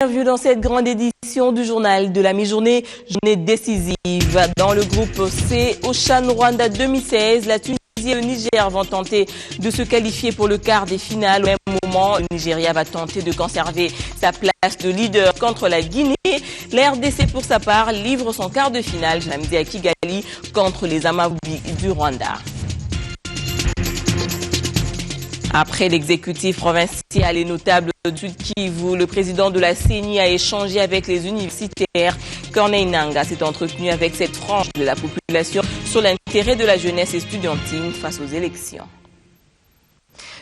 Vu dans cette grande édition du journal de la mi-journée, journée décisive. Dans le groupe C, au CHAN Rwanda 2016, la Tunisie et le Niger vont tenter de se qualifier pour le quart des finales. Au même moment, le Nigeria va tenter de conserver sa place de leader contre la Guinée. La RDC, pour sa part, livre son quart de finale samedi à Kigali contre les Amavubi du Rwanda. Après l'exécutif provincial et notable du Kivu, le président de la CENI a échangé avec les universitaires. Corneille Nangaa s'est entretenu avec cette frange de la population sur l'intérêt de la jeunesse estudiantine face aux élections.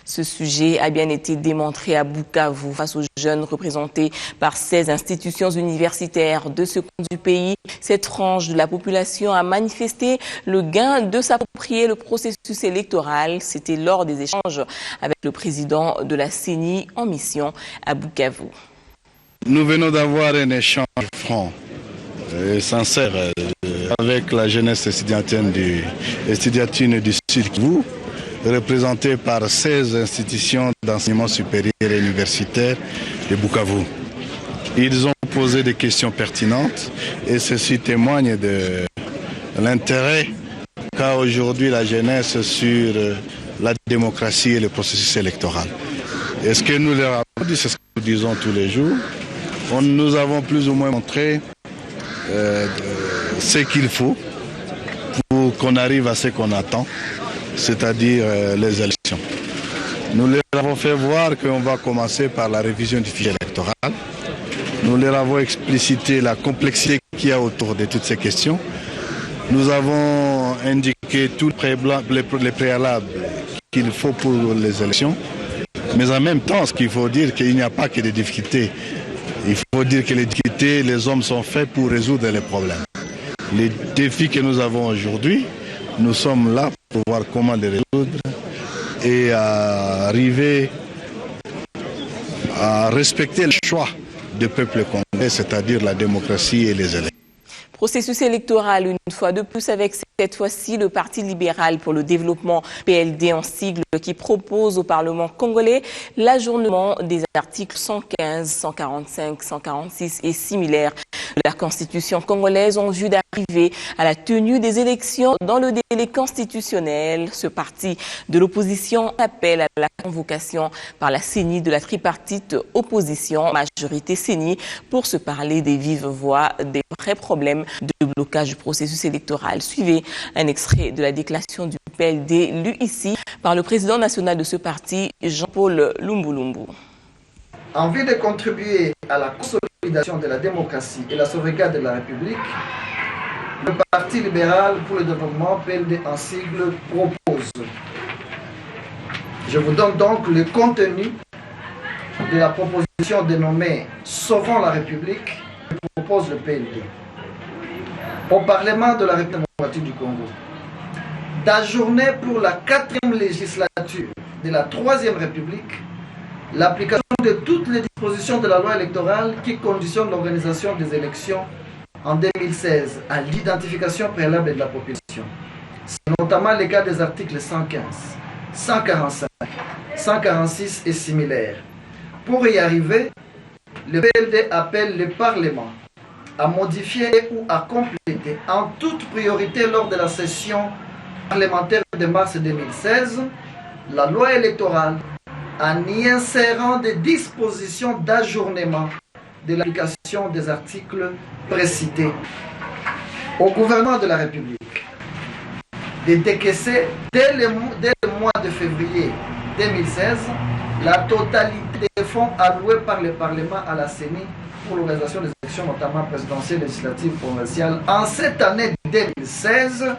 Ce sujet a bien été démontré à Bukavu face aux jeunes représentés par 16 institutions universitaires de ce coin du pays. Cette frange de la population a manifesté le gain de s'approprier le processus électoral. C'était lors des échanges avec le président de la CENI en mission à Bukavu. Nous venons d'avoir un échange franc et sincère avec la jeunesse estudiantine du Sud Kivu, représentée par 16 institutions d'enseignement supérieur et universitaire de Bukavu. Ils ont posé des questions pertinentes et ceci témoigne de l'intérêt qu'a aujourd'hui la jeunesse sur la démocratie et le processus électoral. Et ce que nous leur avons dit, c'est ce que nous disons tous les jours. Nous avons plus ou moins montré ce qu'il faut pour qu'on arrive à ce qu'on attend, c'est-à-dire les élections. Nous leur avons fait voir qu'on va commencer par la révision du fichier électoral. Nous leur avons explicité la complexité qu'il y a autour de toutes ces questions. Nous avons indiqué tous les préalables qu'il faut pour les élections. Mais en même temps, ce qu'il faut dire, qu'il n'y a pas que des difficultés. Il faut dire que les difficultés, les hommes sont faits pour résoudre les problèmes. Les défis que nous avons aujourd'hui, nous sommes là pour voir comment les résoudre et arriver à respecter le choix du peuple congolais, c'est-à-dire la démocratie et les élections. Processus électoral une fois de plus avec cette fois-ci le Parti libéral pour le développement PLD en sigle qui propose au Parlement congolais l'ajournement des articles 115, 145, 146 et similaires de la Constitution congolaise en vue d'arriver à la tenue des élections dans le délai constitutionnel. Ce parti de l'opposition appelle à la convocation par la CENI de la tripartite opposition majorité CENI pour se parler des vives voix des vrais problèmes de blocage du processus électoral. Suivez un extrait de la déclaration du PLD lu ici par le président national de ce parti, Jean-Paul Lumbulumbu. En vue de contribuer à la consolidation de la démocratie et la sauvegarde de la République, le Parti libéral pour le développement PLD en sigle propose. Je vous donne donc le contenu de la proposition dénommée Sauvons la République que propose le PLD. Au Parlement de la République démocratique du Congo, d'ajourner pour la 4e législature de la 3e République l'application de toutes les dispositions de la loi électorale qui conditionnent l'organisation des élections en 2016 à l'identification préalable de la population. C'est notamment le cas des articles 115, 145, 146 et similaires. Pour y arriver, le PLD appelle le Parlement à modifier ou à compléter en toute priorité lors de la session parlementaire de mars 2016 la loi électorale en y insérant des dispositions d'ajournement de l'application des articles précités. Au gouvernement de la République de décaisser dès le mois de février 2016 la totalité des fonds alloués par le Parlement à la CENI pour l'organisation des élections, notamment présidentielles, législatives, provinciales, en cette année 2016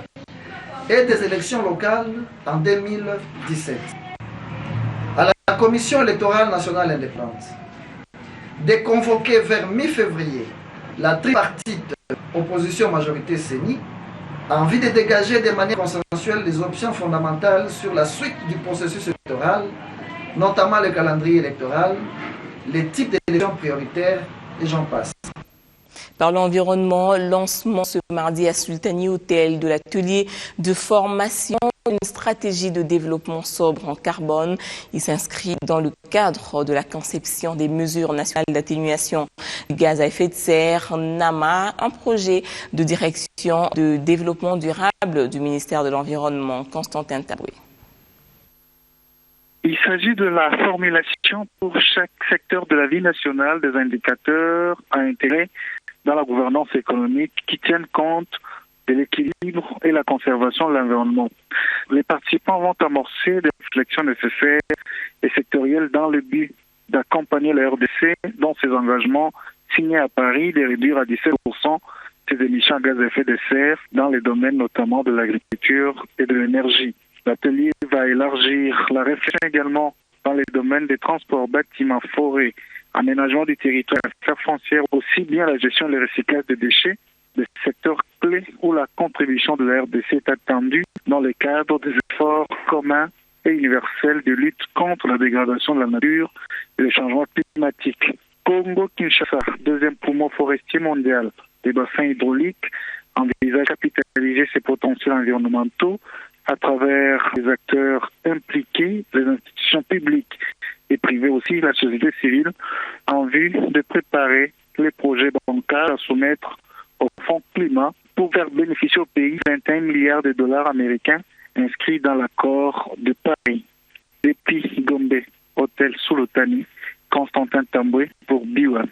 et des élections locales en 2017. À la Commission électorale nationale indépendante de convoquer vers mi-février la tripartite opposition-majorité CENI en vue de dégager de manière consensuelle les options fondamentales sur la suite du processus électoral, notamment le calendrier électoral, les types d'élections prioritaires et j'en passe. Par l'environnement, lancement ce mardi à Sultani Hôtel de l'atelier de formation d'une stratégie de développement sobre en carbone. Il s'inscrit dans le cadre de la conception des mesures nationales d'atténuation des gaz à effet de serre, NAMA, un projet de direction de développement durable du ministère de l'Environnement. Constantin Taboué. Il s'agit de la formulation pour chaque secteur de la vie nationale des indicateurs à intégrer dans la gouvernance économique qui tiennent compte de l'équilibre et la conservation de l'environnement. Les participants vont amorcer des réflexions nécessaires et sectorielles dans le but d'accompagner la RDC dans ses engagements signés à Paris de réduire à 17% ses émissions de gaz à effet de serre dans les domaines notamment de l'agriculture et de l'énergie. L'atelier va élargir la réflexion également dans les domaines des transports, bâtiments, forêts, aménagement du territoire, affaires foncières, aussi bien la gestion et le recyclage des déchets, des secteurs clés où la contribution de la RDC est attendue dans le cadre des efforts communs et universels de lutte contre la dégradation de la nature et le changement climatique. Congo-Kinshasa, deuxième poumon forestier mondial des bassins hydrauliques, envisage de capitaliser ses potentiels environnementaux à travers les acteurs impliqués, les institutions publiques et privées aussi, la société civile, en vue de préparer les projets bancaires à soumettre au Fonds climat pour faire bénéficier au pays 21 milliards de dollars américains inscrits dans l'accord de Paris. Depuis Gombe, hôtel Sultani, Constantin Taboué pour B1.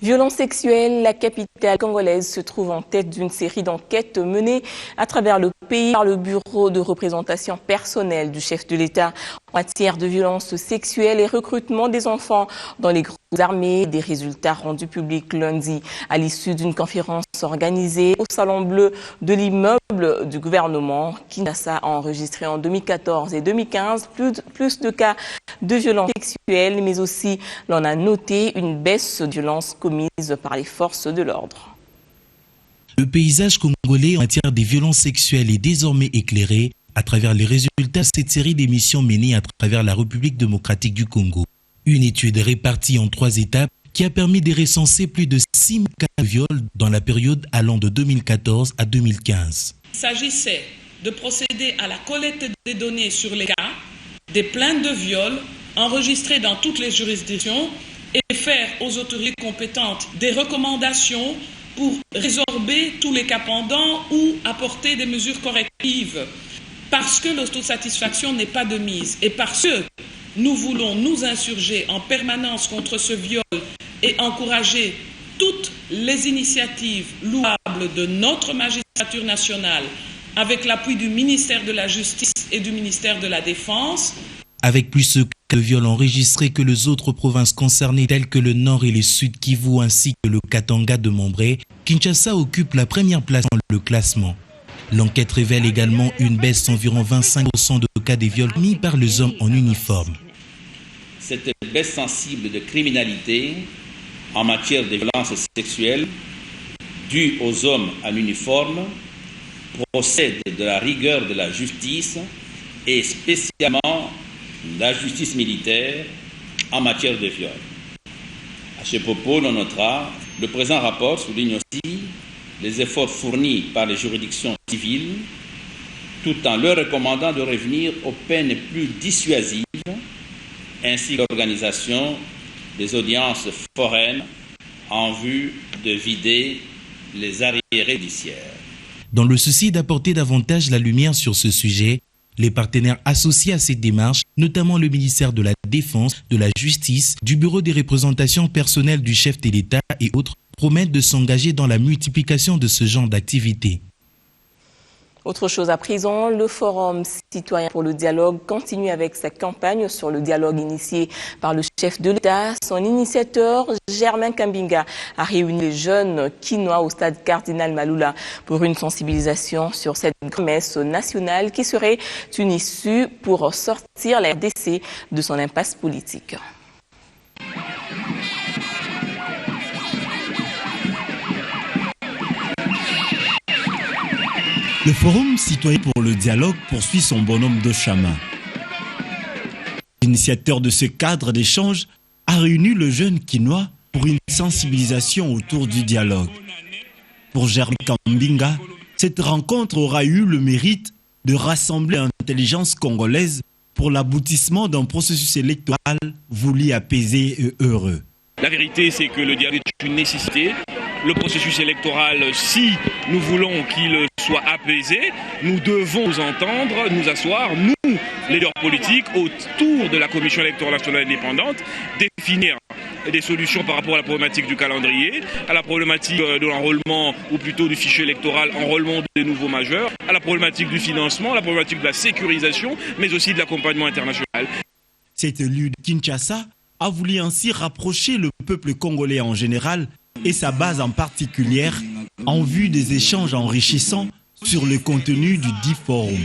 Violence sexuelle, la capitale congolaise se trouve en tête d'une série d'enquêtes menées à travers le pays par le Bureau de représentation personnelle du chef de l'État en matière de violence sexuelle et recrutement des enfants dans les groupes armés. Des résultats rendus publics lundi à l'issue d'une conférence organisée au Salon Bleu de l'immeuble du gouvernement. Kinshasa a enregistré en 2014 et 2015 plus de cas de violences sexuelles, mais aussi l'on a noté une baisse de violences commises par les forces de l'ordre. Le paysage congolais en matière des violences sexuelles est désormais éclairé à travers les résultats de cette série d'émissions menées à travers la République démocratique du Congo. Une étude répartie en 3 étapes qui a permis de recenser plus de 6 000 cas de viol dans la période allant de 2014 à 2015. Il s'agissait de procéder à la collecte des données sur les cas, des plaintes de viol enregistrées dans toutes les juridictions et faire aux autorités compétentes des recommandations pour résorber tous les cas pendants ou apporter des mesures correctives. Parce que l'autosatisfaction n'est pas de mise et parce que nous voulons nous insurger en permanence contre ce viol et encourager toutes les initiatives louables de notre magistrature nationale avec l'appui du ministère de la Justice et du ministère de la Défense. Avec plus de cas de viol enregistrés que les autres provinces concernées telles que le Nord et le Sud Kivu ainsi que le Katanga de Mombré, Kinshasa occupe la première place dans le classement. L'enquête révèle également une baisse d'environ 25% de cas de viols commis par les hommes en uniforme. Cette baisse sensible de criminalité en matière de violences sexuelles due aux hommes en uniforme procède de la rigueur de la justice et spécialement la justice militaire en matière de viol. À ce propos, l'on notera, le présent rapport souligne aussi les efforts fournis par les juridictions civiles tout en leur recommandant de revenir aux peines plus dissuasives ainsi que l'organisation des audiences foraines en vue de vider les arriérés judiciaires. Dans le souci d'apporter davantage la lumière sur ce sujet, les partenaires associés à cette démarche, notamment le ministère de la Défense, de la Justice, du Bureau des représentations personnelles du chef de l'État et autres, promettent de s'engager dans la multiplication de ce genre d'activités. Autre chose à présent, le Forum citoyen pour le dialogue continue avec sa campagne sur le dialogue initié par le chef de l'État. Son initiateur, Germain Kambinga, a réuni les jeunes Kinois au stade Cardinal Maloula pour une sensibilisation sur cette messe nationale qui serait une issue pour sortir la RDC de son impasse politique. Le Forum citoyen pour le dialogue poursuit son bonhomme de chemin. L'initiateur de ce cadre d'échange a réuni le jeune Kinois pour pour une sensibilisation autour du dialogue. Pour Germain Kambinga, cette rencontre aura eu le mérite de rassembler l'intelligence congolaise pour l'aboutissement d'un processus électoral voulu apaisé et heureux. La vérité, c'est que le dialogue est une nécessité. Le processus électoral, si nous voulons qu'il soit apaisé, nous devons nous entendre, nous asseoir, nous, leaders politiques, autour de la Commission électorale nationale indépendante, définir des solutions par rapport à la problématique du calendrier, à la problématique de l'enrôlement, ou plutôt du fichier électoral, enrôlement des nouveaux majeurs, à la problématique du financement, à la problématique de la sécurisation, mais aussi de l'accompagnement international. Cet élu de Kinshasa a voulu ainsi rapprocher le peuple congolais en général et sa base en particulier en vue des échanges enrichissants sur le contenu du dit forum.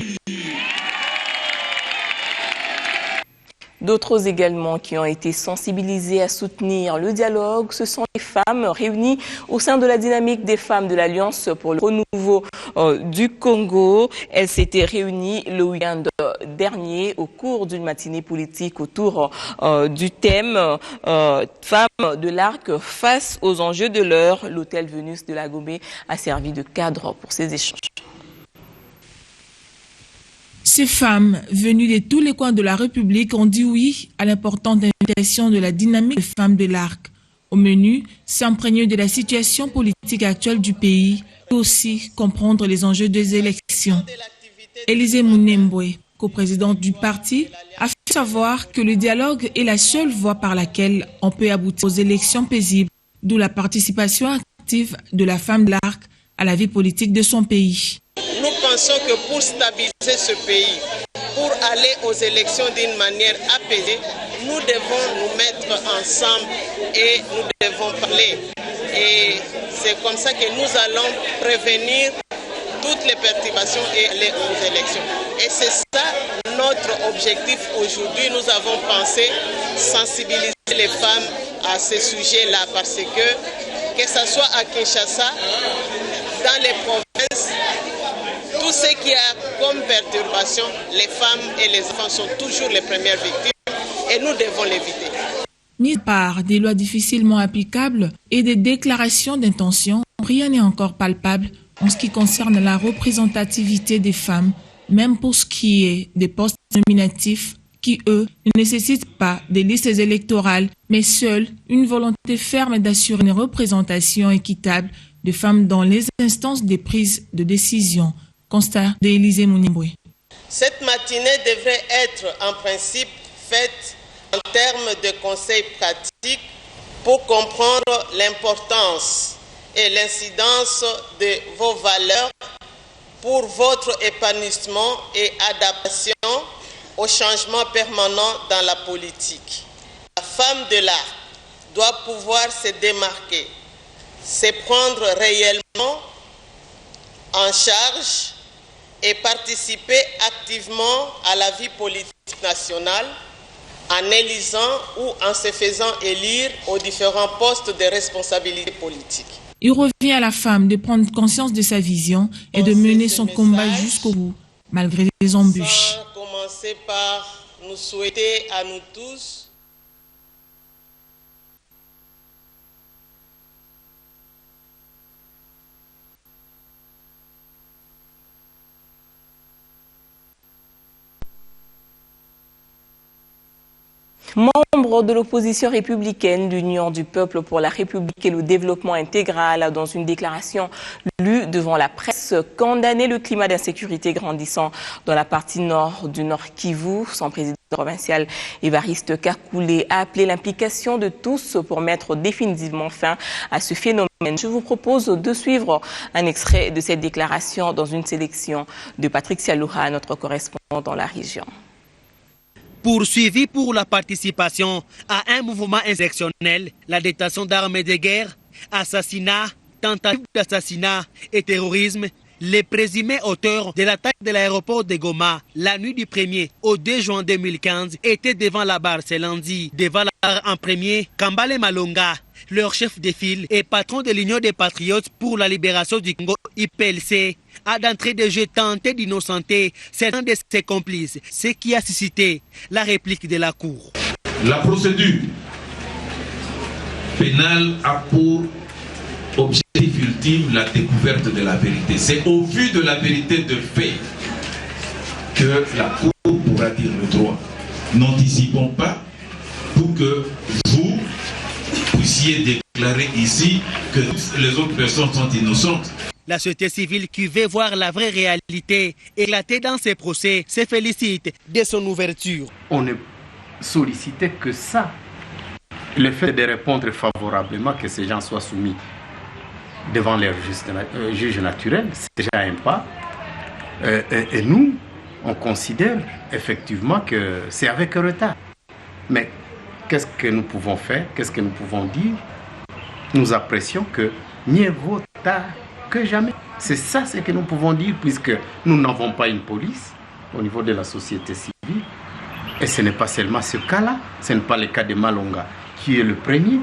D'autres également qui ont été sensibilisés à soutenir le dialogue, ce sont les femmes réunies au sein de la dynamique des femmes de l'Alliance pour le renouveau du Congo. Elles s'étaient réunies le week-end dernier au cours d'une matinée politique autour du thème Femmes de l'Arc face aux enjeux de l'heure. L'hôtel Venus de la Gombe a servi de cadre pour ces échanges. Ces femmes, venues de tous les coins de la République, ont dit oui à l'importante invitation de la dynamique des femmes de l'Arc. Au menu, s'imprégner de la situation politique actuelle du pays et aussi comprendre les enjeux des élections. Élisée Mounembwe, coprésidente du parti, a fait savoir que le dialogue est la seule voie par laquelle on peut aboutir aux élections paisibles, d'où la participation active de la femme de l'Arc à la vie politique de son pays. Nous pensons que pour stabiliser ce pays, pour aller aux élections d'une manière apaisée, nous devons nous mettre ensemble et nous devons parler. Et c'est comme ça que nous allons prévenir toutes les perturbations et aller aux élections. Et c'est ça notre objectif aujourd'hui. Nous avons pensé sensibiliser les femmes à ces sujets-là parce que ce soit à Kinshasa, dans les provinces, tout ce qui a comme perturbation, les femmes et les enfants sont toujours les premières victimes et nous devons l'éviter. Mis par des lois difficilement applicables et des déclarations d'intention, rien n'est encore palpable en ce qui concerne la représentativité des femmes, même pour ce qui est des postes nominatifs qui, eux, ne nécessitent pas des listes électorales, mais seule une volonté ferme d'assurer une représentation équitable de femmes dans les instances des prises de décision. Constat d'Élisée Mounembwe. Cette matinée devrait être en principe faite en termes de conseils pratiques pour comprendre l'importance et l'incidence de vos valeurs pour votre épanouissement et adaptation aux changements permanents dans la politique. La femme de l'art doit pouvoir se démarquer, se prendre réellement en charge et participer activement à la vie politique nationale en élisant ou en se faisant élire aux différents postes de responsabilité politique. Il revient à la femme de prendre conscience de sa vision et de mener son combat jusqu'au bout, malgré les embûches. Sans commencer par nous souhaiter à nous tous Membre de l'opposition républicaine, l'Union du peuple pour la République et le développement intégral a, dans une déclaration lue devant la presse, condamné le climat d'insécurité grandissant dans la partie nord du Nord Kivu. Son président provincial Évariste Kakoulet a appelé l'implication de tous pour mettre définitivement fin à ce phénomène. Je vous propose de suivre un extrait de cette déclaration dans une sélection de Patrick Sialoura, notre correspondant dans la région. Poursuivi pour la participation à un mouvement insurrectionnel, la détention d'armes de guerre, assassinat, tentative d'assassinat et terrorisme, les présumés auteurs de l'attaque de l'aéroport de Goma la nuit du 1er au 2 juin 2015 étaient devant la barre ce lundi. Devant la barre en premier, Kambale Malonga, leur chef de file et patron de l'Union des Patriotes pour la libération du Congo, IPLC, a d'entrée de jeu tenté d'innocenter certains de ses complices, ce qui a suscité la réplique de la Cour. La procédure pénal a pour objectif ultime la découverte de la vérité. C'est au vu de la vérité de fait que la Cour pourra dire le droit. N'anticipons pas pour que vous puissiez déclarer ici que les autres personnes sont innocentes. La société civile qui veut voir la vraie réalité éclater dans ses procès se félicite de son ouverture. On ne sollicitait que ça. Le fait de répondre favorablement, que ces gens soient soumis devant leur juge naturel, c'est déjà un pas. Et nous, on considère effectivement que c'est avec retard. Mais qu'est-ce que nous pouvons faire? Qu'est-ce que nous pouvons dire? Nous apprécions que mieux vaut tard que jamais. C'est ça ce que nous pouvons dire, puisque nous n'avons pas une police au niveau de la société civile. Et ce n'est pas seulement ce cas-là, ce n'est pas le cas de Malonga qui est le premier.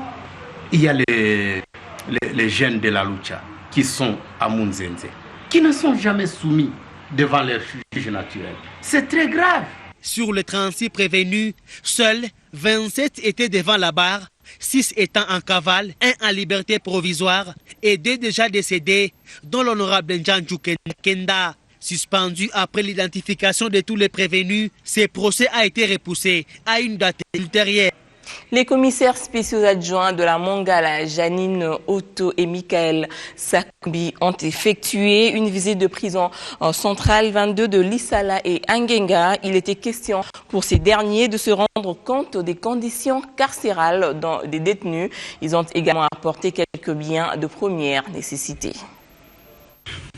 Il y a les jeunes de la Lucha qui sont à Munzenze, qui ne sont jamais soumis devant leur juge naturel. C'est très grave. Sur les 36 prévenus, seuls 27 étaient devant la barre, 6 étant en cavale, 1 en liberté provisoire et 2 déjà décédés, dont l'honorable Njanju Kenda. Suspendu après l'identification de tous les prévenus, ce procès a été repoussé à une date ultérieure. Les commissaires spéciaux adjoints de la Mongala, Janine Otto et Michael Sakumbi, ont effectué une visite de prison en centrale 22 de Lissala et Angenga. Il était question pour ces derniers de se rendre compte des conditions carcérales des détenus. Ils ont également apporté quelques biens de première nécessité.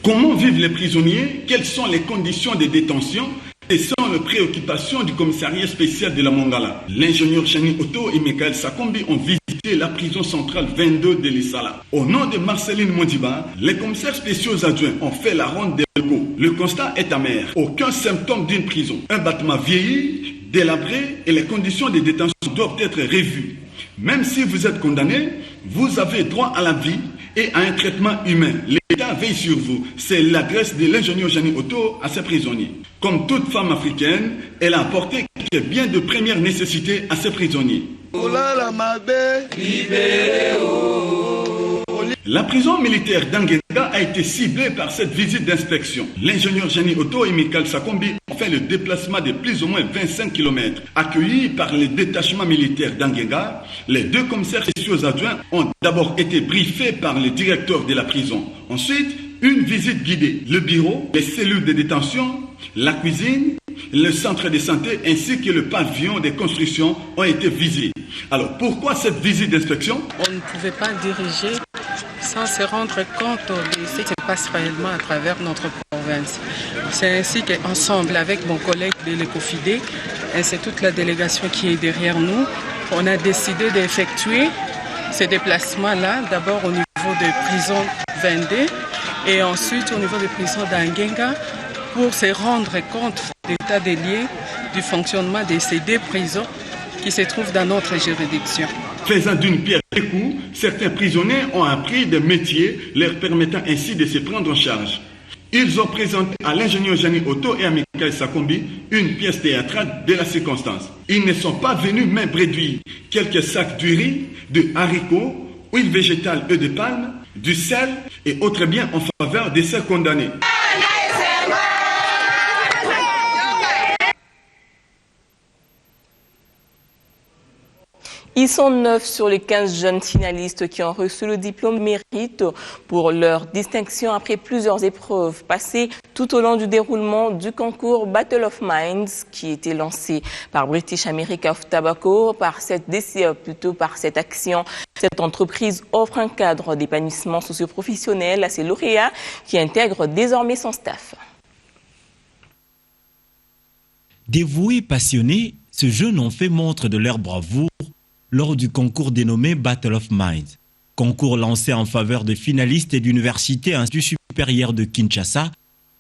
Comment vivent les prisonniers? Quelles sont les conditions de détention? Et sont les préoccupations du commissariat spécial de la Mongala. L'ingénieur Janine Otto et Michael Sakumbi ont visité la prison centrale 22 de Lissala. Au nom de Marceline Mondiba, les commissaires spéciaux adjoints ont fait la ronde des locaux. Le constat est amer. Aucun symptôme d'une prison. Un bâtiment vieilli, délabré et les conditions de détention doivent être revues. Même si vous êtes condamné, vous avez droit à la vie et à un traitement humain. L'État veille sur vous. C'est l'adresse de l'ingénieur Janine Otto à ses prisonniers. Comme toute femme africaine, elle a apporté quelques biens de première nécessité à ses prisonniers. La prison militaire d'Angenga a été ciblée par cette visite d'inspection. L'ingénieur Janine Otto et Michael Sakumbi ont fait le déplacement de plus ou moins 25 km. Accueillis par les détachements militaires d'Angenga, les 2 commissaires spéciaux adjoints ont d'abord été briefés par le directeur de la prison. Ensuite, une visite guidée. Le bureau, les cellules de détention, la cuisine, le centre de santé ainsi que le pavillon des constructions ont été visités. Alors pourquoi cette visite d'inspection? On ne pouvait pas diriger sans se rendre compte de ce qui se passe réellement à travers notre province. C'est ainsi qu'ensemble avec mon collègue de l'Ecofidé et c'est toute la délégation qui est derrière nous, on a décidé d'effectuer ces déplacements-là, d'abord au niveau de prison 22 et ensuite au niveau de prison d'Angenga pour se rendre compte de l'état des lieux du fonctionnement de ces 2 prisons qui se trouvent dans notre juridiction. Faisant d'une pierre 2 coups, certains prisonniers ont appris des métiers leur permettant ainsi de se prendre en charge. Ils ont présenté à l'ingénieur Janine Otto et à Michael Sakumbi une pièce théâtrale de la circonstance. Ils ne sont pas venus main réduire quelques sacs de riz, de haricots, huile végétale et de palme, du sel et autres biens en faveur de ces condamnés. Ils sont 9 sur les 15 jeunes finalistes qui ont reçu le diplôme mérite pour leur distinction après plusieurs épreuves passées tout au long du déroulement du concours Battle of Minds qui était lancé par British America of Tobacco. Par cette action, cette entreprise offre un cadre d'épanouissement socio-professionnel à ses lauréats qui intègrent désormais son staff. Dévoués et passionnés, ces jeunes ont fait montre de leur bravoure lors du concours dénommé Battle of Minds, concours lancé en faveur de finalistes et d'universités instituts supérieurs de Kinshasa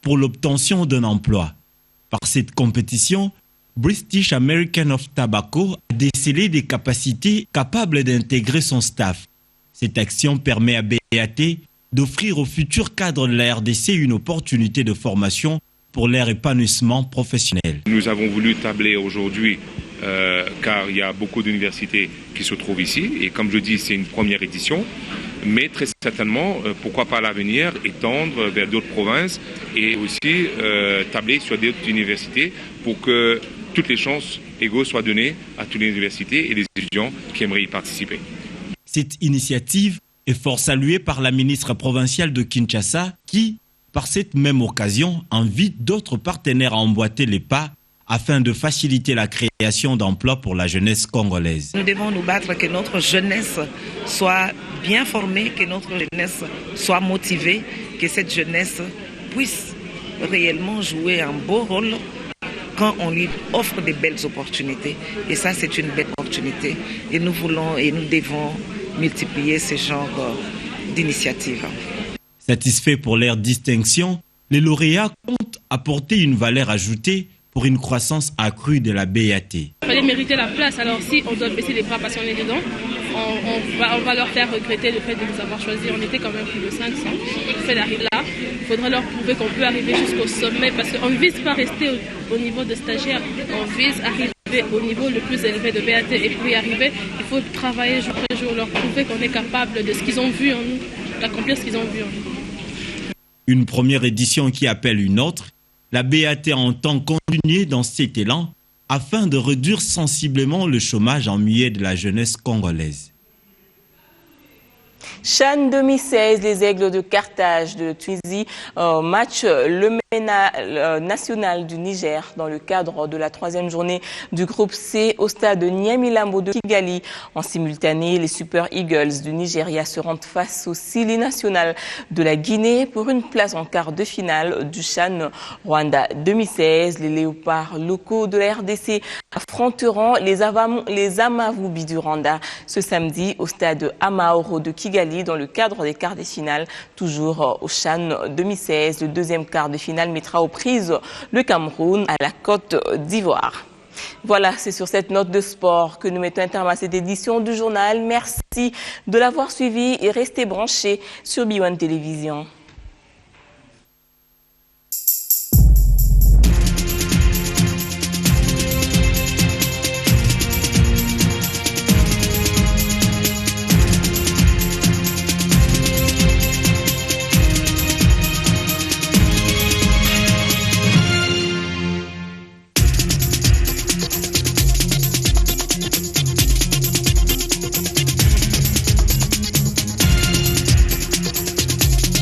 pour l'obtention d'un emploi. Par cette compétition, British American of Tobacco a décelé des capacités capables d'intégrer son staff. Cette action permet à BAT d'offrir aux futurs cadres de la RDC une opportunité de formation pour leur épanouissement professionnel. Nous avons voulu tabler aujourd'hui car il y a beaucoup d'universités qui se trouvent ici. Et comme je dis, c'est une première édition. Mais très certainement, pourquoi pas à l'avenir, étendre vers d'autres provinces et aussi tabler sur d'autres universités pour que toutes les chances égaux soient données à toutes les universités et les étudiants qui aimeraient y participer. Cette initiative est fort saluée par la ministre provinciale de Kinshasa qui, par cette même occasion, invite d'autres partenaires à emboîter les pas afin de faciliter la création d'emplois pour la jeunesse congolaise. Nous devons nous battre que notre jeunesse soit bien formée, que notre jeunesse soit motivée, que cette jeunesse puisse réellement jouer un beau rôle quand on lui offre de belles opportunités. Et ça, c'est une belle opportunité. Et nous voulons et nous devons multiplier ce genre d'initiatives. Satisfaits pour leur distinction, les lauréats comptent apporter une valeur ajoutée pour une croissance accrue de la BAT. Il fallait mériter la place, alors si on doit baisser les bras parce qu'on est dedans, on va leur faire regretter le fait de nous avoir choisis. On était quand même plus de 500. Le fait d'arriver là, il faudra leur prouver qu'on peut arriver jusqu'au sommet parce qu'on ne vise pas rester au niveau de stagiaire, on vise arriver au niveau le plus élevé de BAT. Et pour y arriver, il faut travailler jour après jour, leur prouver qu'on est capable de ce qu'ils ont vu en nous, d'accomplir ce qu'ils ont vu en nous. Une première édition qui appelle une autre. La BAT entend continuer dans cet élan afin de réduire sensiblement le chômage ennuyé de la jeunesse congolaise. CHAN 2016, les Aigles de Carthage de Tunisie matchent le MENA national du Niger dans le cadre de la 3e journée du groupe C au stade de Niamey-Lambo de Kigali. En simultané, les Super Eagles du Nigeria se rendent face au Sili national de la Guinée pour une place en quart de finale du CHAN Rwanda 2016. Les léopards locaux de la RDC affronteront les Amavubi du Rwanda ce samedi au stade Amaoro de Kigali dans le cadre des quarts de finale. Toujours au CHAN 2016, le deuxième quart de finale mettra aux prises le Cameroun à la Côte d'Ivoire. Voilà, c'est sur cette note de sport que nous mettons un terme à cette édition du journal. Merci de l'avoir suivi et restez branchés sur B1 Télévision.